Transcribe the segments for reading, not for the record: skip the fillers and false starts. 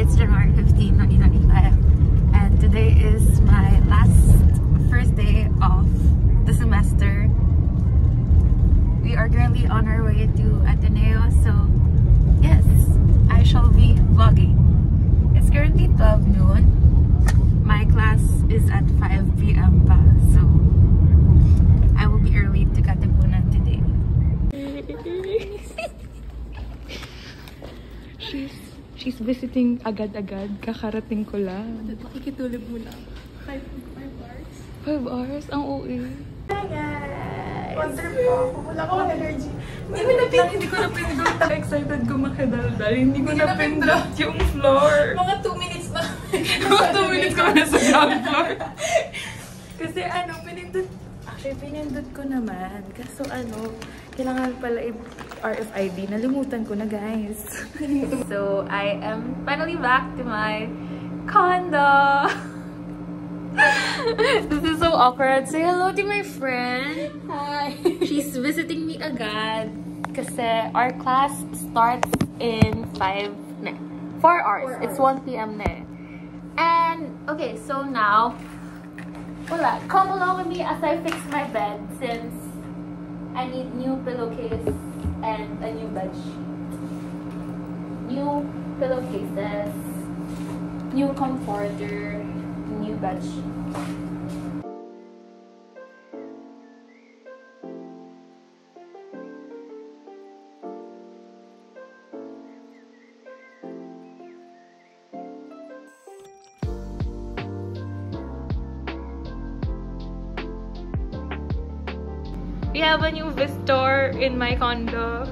It's January 15, 2025, and today is my first day of the semester. We are currently on our way to Ateneo, so yes, I shall be vlogging. It's currently 12 noon. My class is at 5 p.m. pa, so I will be early to Katipunan today. She's visiting agad-agad. Kakarating ko lang. Makikitulog mo lang. 5 hours. 5 hours? Ang OA. Hi guys! Wonder po ako. Wala akong energy. Hindi ko napindot. Excited ko makidaldal. Hindi ko napindot yung floor. Mga 2 minutes na. Mga 2 minutes ko na sa ground floor. Kasi pinindot. Actually, pinindot ko naman. Kaso kailangan pala RFID. Nalimutan ko na, guys. So, I am finally back to my condo. This is so awkward. Say hello to my friend. Hi. She's visiting me agad. Kasi our class starts in 4 hours. It's 1 p.m. na. And, okay, so now, come along with me as I fix my bed since I need new pillowcase and a new bed sheet. New pillowcases, new comforter, new bed sheet. We have a new visitor in my condo.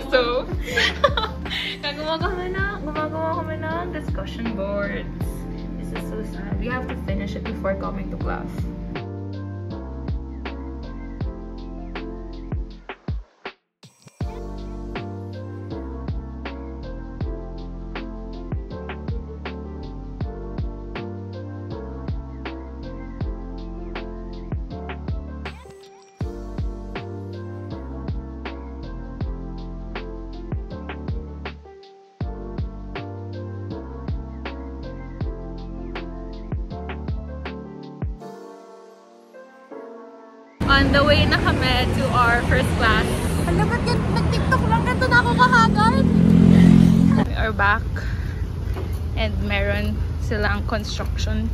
So, gumagawa kami ng discussion boards. This is so sad. We have to finish it before coming to class. On the way na kami to our first class. Alam mo, nag-tiktok lang na ito na ako kahagad. We are back. And meron silang construction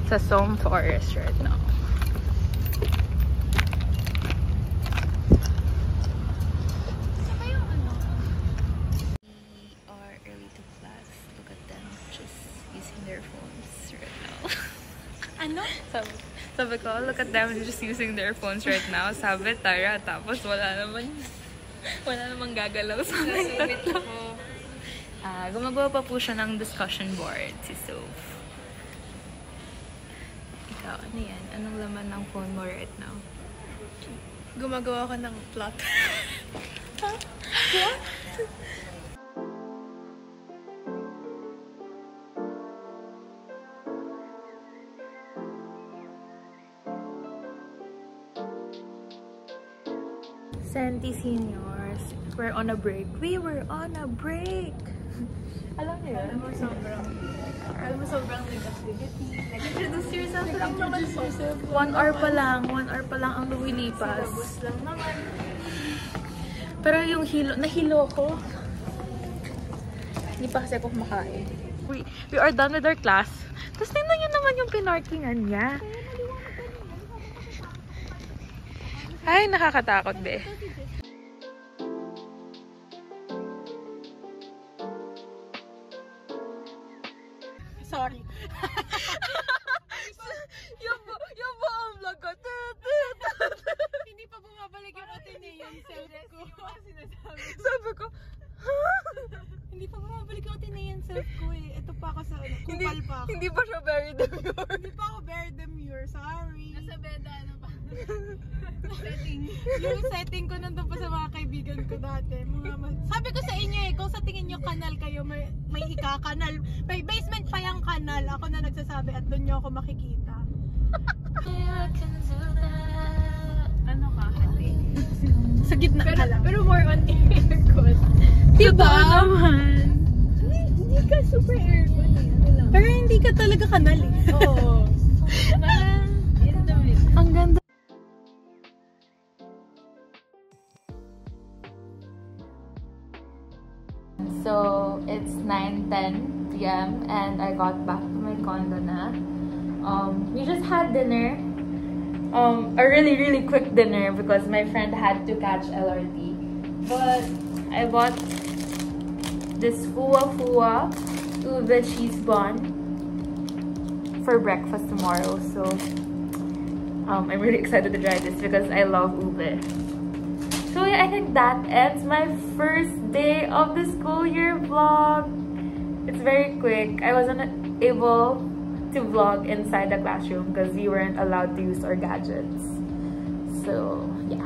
sa Som Forest right now. We are early to class. Look at them just using their phones right now. Sabi ko, look at them just using their phones right now. Sabi, Tara, tapos wala namang gagalaw sa aming tatlo. Gumagawa pa po siya ng discussion board, si Soph. Ikaw, ano yan? Anong laman ng phone mo right now? Gumagawa ka ng plot. What? Senti seniors, we're on a break. We were on a break! Alam niyo yun? Alam mo sobrang negativity. Introduce yourself lang naman po. 1 hour pa lang ang lumilipas. Lang naman. Pero yung nahilo ko. Hindi pa kasi ako kumakain. We are done with our class. Tapos tingnan niyo naman yung pinarkingan niya. Ay, nakakatakot, be. Sorry. yung buong vlog ko. Hindi pa bumabalik yung Ateneo self ko. Sabi ko, Hindi pa bumabalik yung Ateneo self ko eh. Ito pa ako sa kupal pa ako. hindi pa siya very demure. Hindi pa ako very demure. Sorry. Nasa beda, pa? Setting. Yung setting ko nandun pa sa mga kaibigan ko dati. Sabi ko sa inyo eh, kung sa tingin nyo kanal kayo, may ika-kanal. May basement pa yung kanal. Ako na nagsasabi at doon nyo ako makikita. Ano ka, hati? Sa gitna ka lang. Pero more on aircon. Diba? naman. Hindi ka super hindi ka talaga kanal eh. Oo. Parang, ang ganda. So it's 9:10 p.m. and I got back to my condo na. We just had dinner. A really quick dinner because my friend had to catch LRT. But I bought this Fua ube cheese bun for breakfast tomorrow. So I'm really excited to try this because I love ube. So yeah, I think that ends my first day of the school year vlog. It's very quick. I wasn't able to vlog inside the classroom because we weren't allowed to use our gadgets. So yeah.